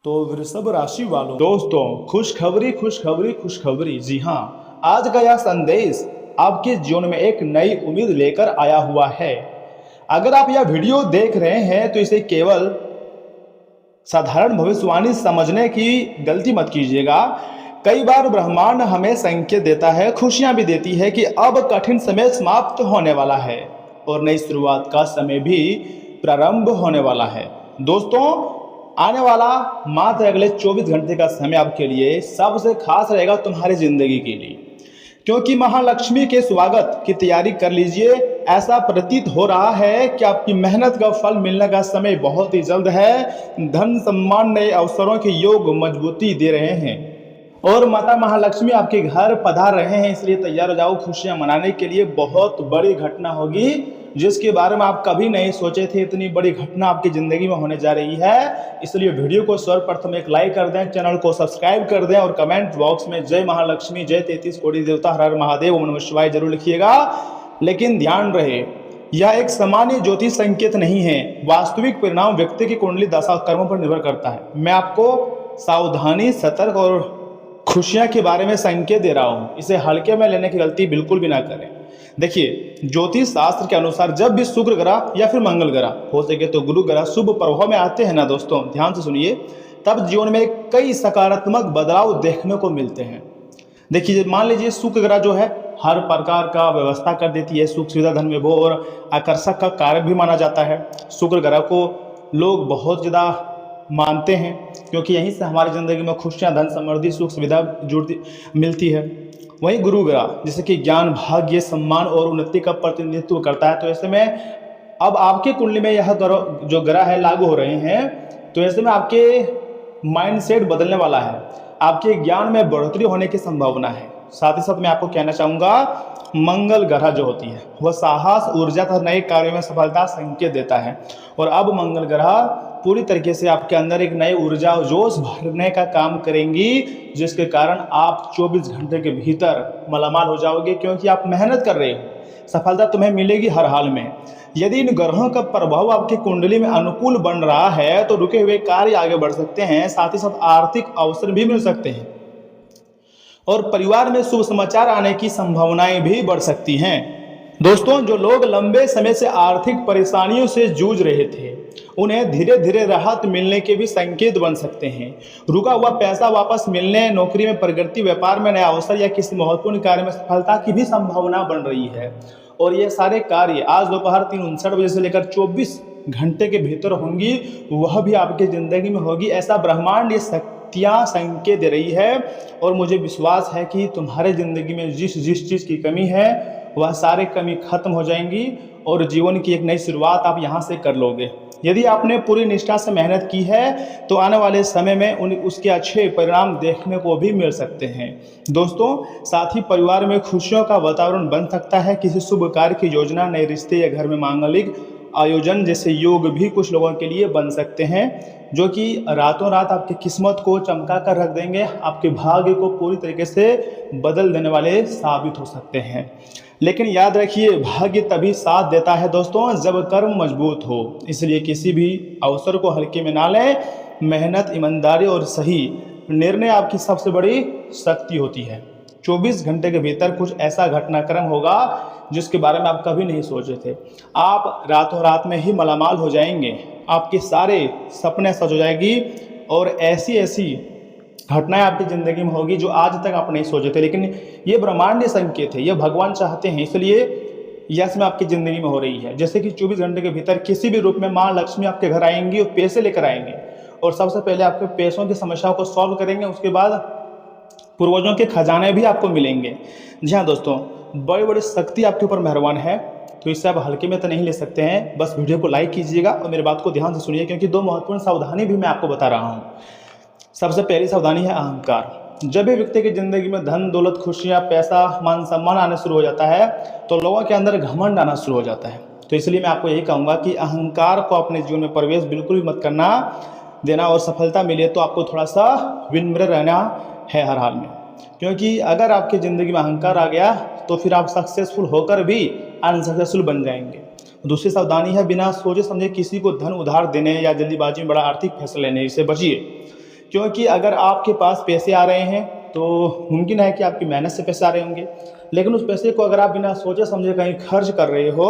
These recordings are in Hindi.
तो वृषभ राशि वालों दोस्तों, खुशखबरी खुशखबरी खुशखबरी। जी हाँ, आज का यह संदेश आपके जीवन में एक नई उम्मीद लेकर आया हुआ है। अगर आप यह वीडियो देख रहे हैं तो इसे केवल साधारण भविष्यवाणी समझने की गलती मत कीजिएगा। कई बार ब्रह्मांड हमें संकेत देता है, खुशियां भी देती है कि अब कठिन समय समाप्त होने वाला है और नई शुरुआत का समय भी प्रारंभ होने वाला है। दोस्तों, आने वाला मात्र अगले 24 घंटे का समय आपके लिए सबसे खास रहेगा तुम्हारी जिंदगी के लिए, क्योंकि महालक्ष्मी के स्वागत की तैयारी कर लीजिए। ऐसा प्रतीत हो रहा है कि आपकी मेहनत का फल मिलने का समय बहुत ही जल्द है। धन सम्मान नए अवसरों के योग मजबूती दे रहे हैं और माता महालक्ष्मी आपके घर पधार रहे हैं, इसलिए तैयार हो जाओ खुशियां मनाने के लिए। बहुत बड़ी घटना होगी जिसके बारे में आप कभी नहीं सोचे थे। इतनी बड़ी घटना आपकी ज़िंदगी में होने जा रही है, इसलिए वीडियो को सर्वप्रथम एक लाइक कर दें, चैनल को सब्सक्राइब कर दें और कमेंट बॉक्स में जय महालक्ष्मी, जय 33 कोटि देवता, हर हर महादेव, ओम नमः शिवाय जरूर लिखिएगा। लेकिन ध्यान रहे, यह एक सामान्य ज्योतिष संकेत नहीं है। वास्तविक परिणाम व्यक्ति की कुंडली दशा कर्मों पर निर्भर करता है। मैं आपको सावधानी, सतर्क और खुशियां के बारे में संकेत दे रहा हूं, इसे हल्के में लेने की गलती बिल्कुल भी ना करें। देखिए, ज्योतिष शास्त्र के अनुसार जब भी शुक्र ग्रह या फिर मंगल ग्रह, हो सके तो गुरु ग्रह शुभ प्रभाव में आते हैं ना दोस्तों, ध्यान से सुनिए, तब जीवन में कई सकारात्मक बदलाव देखने को मिलते हैं। देखिए, मान लीजिए शुक्र ग्रह जो है हर प्रकार का व्यवस्था कर देती है, सुख सुविधा धन में और आकर्षक का कारक भी माना जाता है। शुक्र ग्रह को लोग बहुत ज़्यादा मानते हैं क्योंकि यहीं से हमारी ज़िंदगी में खुशियाँ, धन, समृद्धि, सुख सुविधा जुड़ती मिलती है। वहीं गुरु ग्रह जैसे कि ज्ञान, भाग्य, सम्मान और उन्नति का प्रतिनिधित्व करता है। तो ऐसे में अब आपके कुंडली में यह ग्रह जो ग्रह है लागू हो रहे हैं, तो ऐसे में आपके माइंडसेट बदलने वाला है, आपके ज्ञान में बढ़ोतरी होने की संभावना है। साथ ही साथ मैं आपको कहना चाहूँगा, मंगल ग्रह जो होती है वह साहस, ऊर्जा तथा नए कार्यों में सफलता संकेत देता है। और अब मंगल ग्रह पूरी तरीके से आपके अंदर एक नई ऊर्जा और जोश भरने का काम करेंगी, जिसके कारण आप 24 घंटे के भीतर मालामाल हो जाओगे, क्योंकि आप मेहनत कर रहे हो, सफलता तुम्हें मिलेगी हर हाल में। यदि इन ग्रहों का प्रभाव आपकी कुंडली में अनुकूल बन रहा है तो रुके हुए कार्य आगे बढ़ सकते हैं, साथ ही साथ आर्थिक अवसर भी मिल सकते हैं और परिवार में शुभ समाचार आने की संभावनाएं भी बढ़ सकती हैं। दोस्तों, जो लोग लंबे समय से आर्थिक परेशानियों से जूझ रहे थे, उन्हें धीरे धीरे राहत मिलने के भी संकेत बन सकते हैं। रुका हुआ पैसा वापस मिलने, नौकरी में प्रगति, व्यापार में नया अवसर या किसी महत्वपूर्ण कार्य में सफलता की भी संभावना बन रही है। और ये सारे कार्य आज दोपहर 3:59 बजे से लेकर 24 घंटे के भीतर होंगी, वह भी आपकी जिंदगी में होगी। ऐसा ब्रह्मांड ये शक्तियाँ संकेत दे रही है और मुझे विश्वास है कि तुम्हारे जिंदगी में जिस जिस चीज़ की कमी है वह सारे कमी खत्म हो जाएंगी और जीवन की एक नई शुरुआत आप यहाँ से कर लोगे। यदि आपने पूरी निष्ठा से मेहनत की है तो आने वाले समय में उसके अच्छे परिणाम देखने को भी मिल सकते हैं। दोस्तों, साथ ही परिवार में खुशियों का वातावरण बन सकता है। किसी शुभ कार्य की योजना, नए रिश्ते या घर में मांगलिक आयोजन जैसे योग भी कुछ लोगों के लिए बन सकते हैं, जो कि रातों रात आपकी किस्मत को चमका कर रख देंगे, आपके भाग्य को पूरी तरीके से बदल देने वाले साबित हो सकते हैं। लेकिन याद रखिए, भाग्य तभी साथ देता है दोस्तों जब कर्म मजबूत हो, इसलिए किसी भी अवसर को हल्के में ना लें। मेहनत, ईमानदारी और सही निर्णय आपकी सबसे बड़ी शक्ति होती है। 24 घंटे के भीतर कुछ ऐसा घटनाक्रम होगा जिसके बारे में आप कभी नहीं सोचे थे। आप रातों रात में ही मालामाल हो जाएंगे, आपके सारे सपने सच हो जाएगी और ऐसी ऐसी घटनाएं आपकी ज़िंदगी में होगी जो आज तक आप नहीं सोचे थे। लेकिन ये ब्रह्मांडीय संकेत है, ये भगवान चाहते हैं, इसलिए यह समय आपकी ज़िंदगी में हो रही है। जैसे कि 24 घंटे के भीतर किसी भी रूप में माँ लक्ष्मी आपके घर आएंगी और पैसे लेकर आएंगे और सबसे पहले आपके पैसों की समस्याओं को सॉल्व करेंगे, उसके बाद पूर्वजों के खजाने भी आपको मिलेंगे। जी हाँ दोस्तों, बड़ी बड़ी शक्ति आपके ऊपर मेहरबान है, तो इससे आप हल्के में तो नहीं ले सकते हैं। बस वीडियो को लाइक कीजिएगा और मेरी बात को ध्यान से सुनिए, क्योंकि 2 महत्वपूर्ण सावधानी भी मैं आपको बता रहा हूँ। सबसे पहली सावधानी है अहंकार। जब भी व्यक्ति की जिंदगी में धन, दौलत, खुशियाँ, पैसा, मान सम्मान आने शुरू हो जाता है तो लोगों के अंदर घमंड आना शुरू हो जाता है। तो इसलिए मैं आपको यही कहूँगा कि अहंकार को अपने जीवन में प्रवेश बिल्कुल भी मत करना देना, और सफलता मिले तो आपको थोड़ा सा विनम्र रहना है हर हाल में, क्योंकि अगर आपकी ज़िंदगी में अहंकार आ गया तो फिर आप सक्सेसफुल होकर भी अनसक्सेसफुल बन जाएंगे। दूसरी सावधानी है, बिना सोचे समझे किसी को धन उधार देने या जल्दीबाजी में बड़ा आर्थिक फैसला लेने से बचिए। क्योंकि अगर आपके पास पैसे आ रहे हैं तो मुमकिन है कि आपकी मेहनत से पैसे आ रहे होंगे, लेकिन उस पैसे को अगर आप बिना सोचे समझे कहीं खर्च कर रहे हो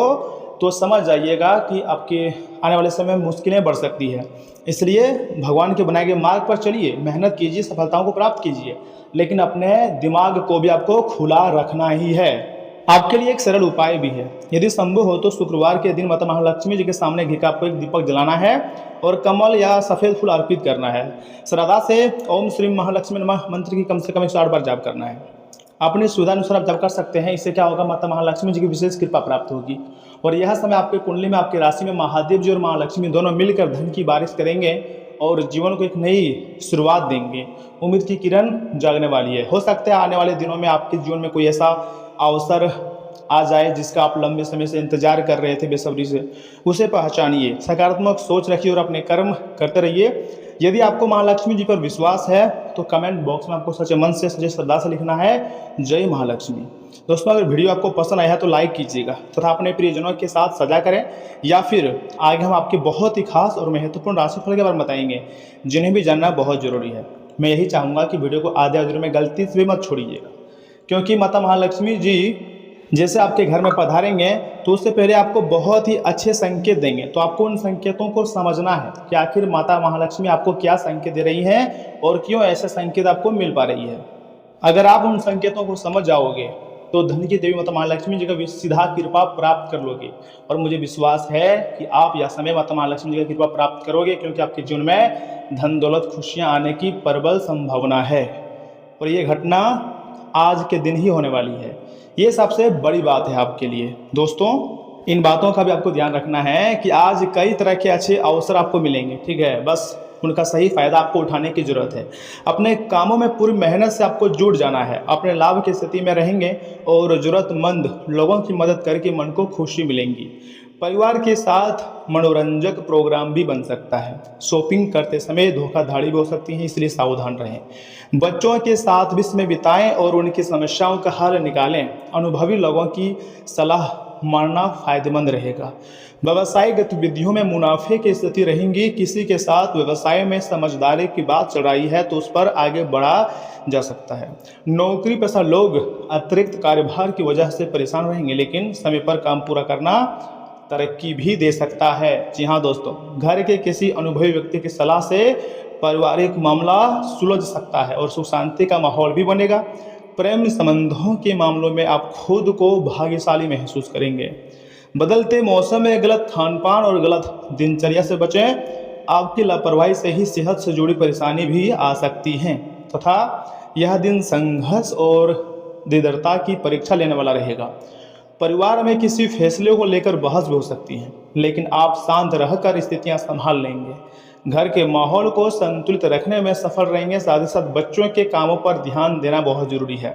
तो समझ जाइएगा कि आपके आने वाले समय में मुश्किलें बढ़ सकती है। इसलिए भगवान के बनाए गए मार्ग पर चलिए, मेहनत कीजिए, सफलताओं को प्राप्त कीजिए, लेकिन अपने दिमाग को भी आपको खुला रखना ही है। आपके लिए एक सरल उपाय भी है, यदि संभव हो तो शुक्रवार के दिन माता महालक्ष्मी जी के सामने घी का आपको एक दीपक जलाना है और कमल या सफ़ेद फूल अर्पित करना है। श्रद्धा से ओम श्री महालक्ष्मी नमः मंत्र की कम से कम 108 बार जाप करना है। अपनी सुविधानुसार आप जाप कर सकते हैं। इससे क्या होगा, माता महालक्ष्मी जी की विशेष कृपा प्राप्त होगी और यह समय आपके कुंडली में, आपकी राशि में महादेव जी और महालक्ष्मी दोनों मिलकर धन की बारिश करेंगे और जीवन को एक नई शुरुआत देंगे। उम्मीद की किरण जागने वाली है। हो सकता है आने वाले दिनों में आपके जीवन में कोई ऐसा अवसर आ जाए जिसका आप लंबे समय से इंतजार कर रहे थे बेसब्री से। उसे पहचानिए, सकारात्मक सोच रखिए और अपने कर्म करते रहिए। यदि आपको महालक्ष्मी जी पर विश्वास है तो कमेंट बॉक्स में आपको सच्चे मन से, सच्चे श्रद्धा से लिखना है जय महालक्ष्मी। दोस्तों, अगर वीडियो आपको पसंद आया है तो लाइक कीजिएगा तथा अपने प्रियजनों के साथ साझा करें, या फिर आगे हम आपके बहुत ही खास और महत्वपूर्ण राशिफल के बारे में बताएंगे जिन्हें भी जानना बहुत जरूरी है। मैं यही चाहूँगा कि वीडियो को आधे अधूरे में गलती से भी मत छोड़िएगा, क्योंकि माता महालक्ष्मी जी जैसे आपके घर में पधारेंगे तो उससे पहले आपको बहुत ही अच्छे संकेत देंगे। तो आपको उन संकेतों को समझना है कि आखिर माता महालक्ष्मी आपको क्या संकेत दे रही हैं और क्यों ऐसे संकेत आपको मिल पा रही है। अगर आप उन संकेतों को समझ जाओगे तो धन की देवी माता महालक्ष्मी जी का सीधा कृपा प्राप्त कर लोगे और मुझे विश्वास है कि आप यह समय माता महालक्ष्मी जी का कृपा प्राप्त करोगे, क्योंकि आपके जीवन में धन दौलत खुशियाँ आने की प्रबल संभावना है और ये घटना आज के दिन ही होने वाली है। ये सबसे बड़ी बात है आपके लिए। दोस्तों, इन बातों का भी आपको ध्यान रखना है कि आज कई तरह के अच्छे अवसर आपको मिलेंगे, ठीक है, बस उनका सही फायदा आपको उठाने की जरूरत है। अपने कामों में पूरी मेहनत से आपको जुट जाना है, अपने लाभ की स्थिति में रहेंगे और जरूरतमंद लोगों की मदद करके मन को खुशी मिलेंगी। परिवार के साथ मनोरंजक प्रोग्राम भी बन सकता है। शॉपिंग करते समय धोखाधड़ी भी हो सकती है, इसलिए सावधान रहें। बच्चों के साथ भी समय बिताएं और उनकी समस्याओं का हल निकालें। अनुभवी लोगों की सलाह मानना फायदेमंद रहेगा। व्यवसायिक गतिविधियों में मुनाफे की स्थिति रहेंगी। किसी के साथ व्यवसाय में समझदारी की बात चल रही है तो उस पर आगे बढ़ा जा सकता है। नौकरी पेशा लोग अतिरिक्त कार्यभार की वजह से परेशान रहेंगे, लेकिन समय पर काम पूरा करना तरक्की भी दे सकता है। जी हाँ दोस्तों, घर के किसी अनुभवी व्यक्ति की सलाह से पारिवारिक मामला सुलझ सकता है और सुख शांति का माहौल भी बनेगा। प्रेम संबंधों के मामलों में आप खुद को भाग्यशाली महसूस करेंगे। बदलते मौसम में गलत खानपान और गलत दिनचर्या से बचें। आपकी लापरवाही से ही सेहत से जुड़ी परेशानी भी आ सकती हैं तथा यह दिन संघर्ष और दृढ़ता की परीक्षा लेने वाला रहेगा। परिवार में किसी फैसले को लेकर बहस भी हो सकती है, लेकिन आप शांत रहकर स्थितियां संभाल लेंगे। घर के माहौल को संतुलित रखने में सफल रहेंगे। साथ ही साथ बच्चों के कामों पर ध्यान देना बहुत जरूरी है।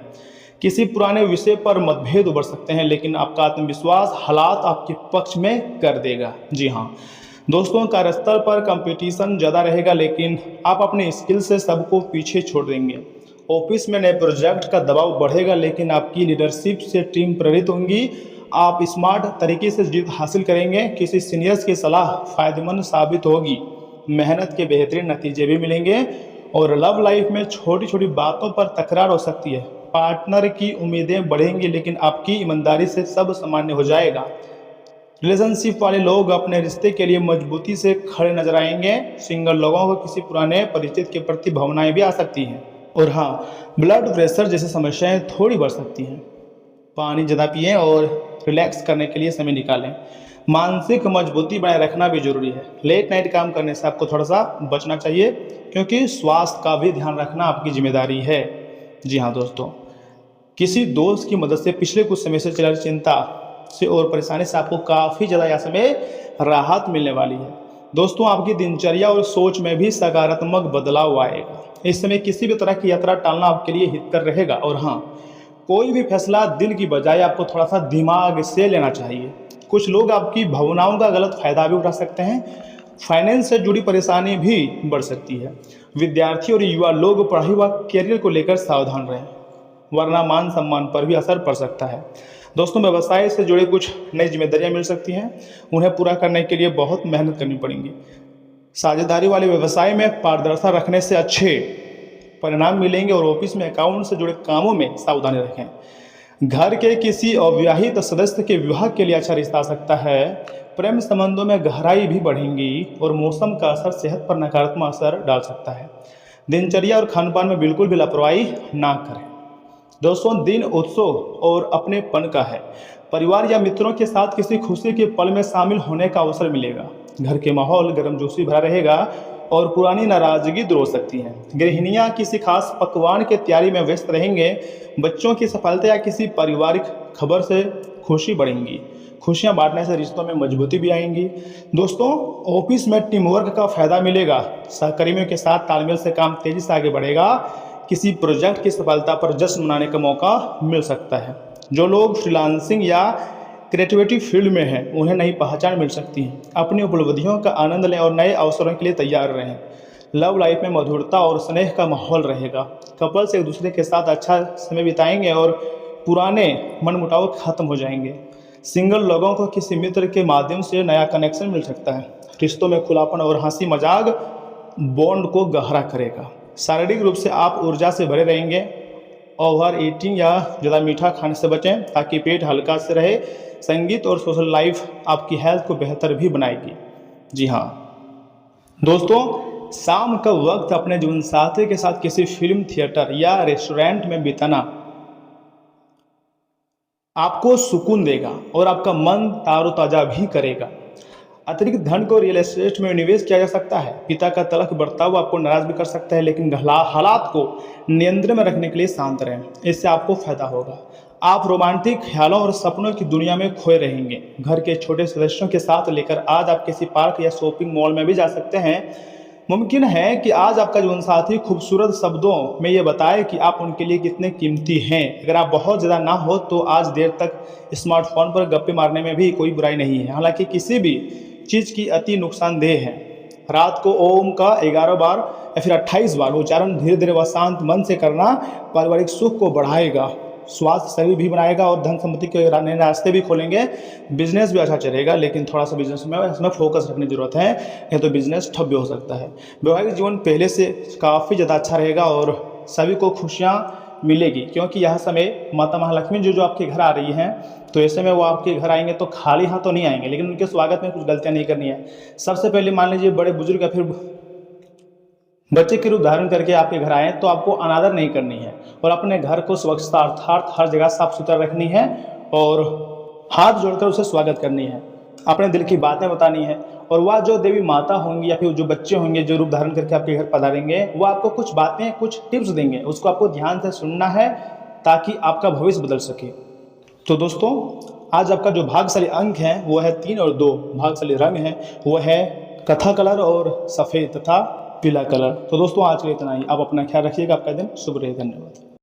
किसी पुराने विषय पर मतभेद उभर सकते हैं, लेकिन आपका आत्मविश्वास हालात आपके पक्ष में कर देगा। जी हाँ दोस्तों, कार्यस्थल पर कंपटीशन ज़्यादा रहेगा, लेकिन आप अपने स्किल से सबको पीछे छोड़ देंगे। ऑफिस में नए प्रोजेक्ट का दबाव बढ़ेगा, लेकिन आपकी लीडरशिप से टीम प्रेरित होंगी। आप स्मार्ट तरीके से जीत हासिल करेंगे। किसी सीनियर्स की सलाह फायदेमंद साबित होगी। मेहनत के बेहतरीन नतीजे भी मिलेंगे और लव लाइफ में छोटी छोटी बातों पर तकरार हो सकती है। पार्टनर की उम्मीदें बढ़ेंगी, लेकिन आपकी ईमानदारी से सब सामान्य हो जाएगा। रिलेशनशिप वाले लोग अपने रिश्ते के लिए मजबूती से खड़े नजर आएंगे। सिंगल लोगों को किसी पुराने परिचित के प्रति भावनाएं भी आ सकती हैं। और हाँ, ब्लड प्रेशर जैसी समस्याएं थोड़ी बढ़ सकती हैं। पानी ज़्यादा पिएं और रिलैक्स करने के लिए समय निकालें। मानसिक मजबूती बनाए रखना भी जरूरी है। लेट नाइट काम करने से आपको थोड़ा सा बचना चाहिए, क्योंकि स्वास्थ्य का भी ध्यान रखना आपकी जिम्मेदारी है। जी हाँ दोस्तों, किसी दोस्त की मदद से पिछले कुछ समय से चल रही चिंता से और परेशानी से आपको काफ़ी ज़्यादा यह समय राहत मिलने वाली है। दोस्तों, आपकी दिनचर्या और सोच में भी सकारात्मक बदलाव आएगा। इस समय किसी भी तरह की यात्रा टालना आपके लिए हितकर रहेगा। और हाँ, कोई भी फैसला दिल की बजाय आपको थोड़ा सा दिमाग से लेना चाहिए। कुछ लोग आपकी भावनाओं का गलत फायदा भी उठा सकते हैं। फाइनेंस से जुड़ी परेशानी भी बढ़ सकती है। विद्यार्थी और युवा लोग पढ़ाई व करियर को लेकर सावधान रहें, वरना मान सम्मान पर भी असर पड़ सकता है। दोस्तों, व्यवसाय से जुड़े कुछ नई जिम्मेदारियां मिल सकती हैं। उन्हें पूरा करने के लिए बहुत मेहनत करनी पड़ेंगी। साझेदारी वाले व्यवसाय में पारदर्शिता रखने से अच्छे परिणाम मिलेंगे और ऑफिस में अकाउंट से जुड़े कामों में सावधानी रखें। घर के किसी अविवाहित सदस्य के विवाह के लिए अच्छा रिश्ता आ सकता है। प्रेम संबंधों में गहराई भी बढ़ेंगी और मौसम का असर सेहत पर नकारात्मक असर डाल सकता है। दिनचर्या और खानपान में बिल्कुल भी लापरवाही ना करें। दोस्तों, दिन उत्सव और अपनेपन का है। परिवार या मित्रों के साथ किसी खुशी के पल में शामिल होने का अवसर मिलेगा। घर के माहौल गर्मजोशी भरा रहेगा और पुरानी नाराजगी दूर हो सकती है। गृहिणियां किसी खास पकवान की तैयारी में व्यस्त रहेंगे। बच्चों की सफलता या किसी पारिवारिक खबर से खुशी बढ़ेंगी। खुशियां बांटने से रिश्तों में मजबूती भी आएंगी। दोस्तों, ऑफिस में टीम वर्क का फायदा मिलेगा। सहकर्मियों के साथ तालमेल से काम तेजी से आगे बढ़ेगा। किसी प्रोजेक्ट की सफलता पर जश्न मनाने का मौका मिल सकता है। जो लोग फ्रीलांसिंग या क्रिएटिविटी फील्ड में हैं, उन्हें नई पहचान मिल सकती है। अपनी उपलब्धियों का आनंद लें और नए अवसरों के लिए तैयार रहें। लव लाइफ में मधुरता और स्नेह का माहौल रहेगा। कपल्स एक दूसरे के साथ अच्छा समय बिताएंगे और पुराने मनमुटाव खत्म हो जाएंगे। सिंगल लोगों को किसी मित्र के माध्यम से नया कनेक्शन मिल सकता है। रिश्तों में खुलापन और हंसी मजाक बॉन्ड को गहरा करेगा। शारीरिक रूप से आप ऊर्जा से भरे रहेंगे। ओवर ईटिंग या ज़्यादा मीठा खाने से बचें ताकि पेट हल्का से रहे। संगीत और सोशल लाइफ आपकी हेल्थ को बेहतर भी बनाएगी। जी हाँ दोस्तों, शाम का वक्त अपने जीवनसाथी के साथ किसी फिल्म, थिएटर या रेस्टोरेंट में बिताना आपको सुकून देगा और आपका मन तारोताजा भी करेगा। अतिरिक्त धन को रियल एस्टेट में निवेश किया जा सकता है। पिता का तलख बर्ताव आपको नाराज भी कर सकता है, लेकिन हालात को नियंत्रण में रखने के लिए शांत रहें। इससे आपको फायदा होगा। आप रोमांटिक ख्यालों और सपनों की दुनिया में खोए रहेंगे। घर के छोटे सदस्यों के साथ लेकर आज आप किसी पार्क या शॉपिंग मॉल में भी जा सकते हैं। मुमकिन है कि आज आपका जीवनसाथी खूबसूरत शब्दों में ये बताए कि आप उनके लिए कितने कीमती हैं। अगर आप बहुत ज़्यादा ना हो तो आज देर तक स्मार्टफोन पर गप्पे मारने में भी कोई बुराई नहीं है। हालांकि किसी भी चीज़ की अति नुकसानदेह है। रात को ओम का 11 बार या फिर 28 बार उच्चारण धीरे धीरे व शांत मन से करना पारिवारिक सुख को बढ़ाएगा, स्वास्थ्य शरीर भी बनाएगा और धन संपत्ति के नए रास्ते भी खोलेंगे। बिजनेस भी अच्छा चलेगा, लेकिन थोड़ा सा बिजनेस में इसमें फोकस रखने की जरूरत है, नहीं तो बिजनेस ठप भी हो सकता है। वैवाहिक जीवन पहले से काफ़ी ज़्यादा अच्छा रहेगा और सभी को खुशियाँ मिलेगी, क्योंकि यह समय माता महालक्ष्मी जो आपके घर आ रही हैं, तो ऐसे में वो आपके घर आएंगे तो खाली हाथ तो नहीं आएंगे, लेकिन उनके स्वागत में कुछ गलतियाँ नहीं करनी है। सबसे पहले मान लीजिए बड़े बुजुर्ग या फिर बच्चे के रूप धारण करके आपके घर आए तो आपको अनादर नहीं करनी है और अपने घर को स्वच्छता अर्थात हर जगह साफ सुथरा रखनी है और हाथ जोड़कर उसे स्वागत करनी है। अपने दिल की बातें बतानी है और वह जो देवी माता होंगी या फिर जो बच्चे होंगे जो रूप धारण करके आपके घर पधारेंगे, वो आपको कुछ बातें, कुछ टिप्स देंगे। उसको आपको ध्यान से सुनना है ताकि आपका भविष्य बदल सके। तो दोस्तों, आज आपका जो भाग्यशाली अंक है वो है 3 और 2। भाग्यशाली रंग है वो है कथा कलर और सफ़ेद तथा पीला कलर। तो दोस्तों, आज के लिए इतना ही। आप अपना ख्याल रखिएगा। आपका दिन शुभ रहे। धन्यवाद।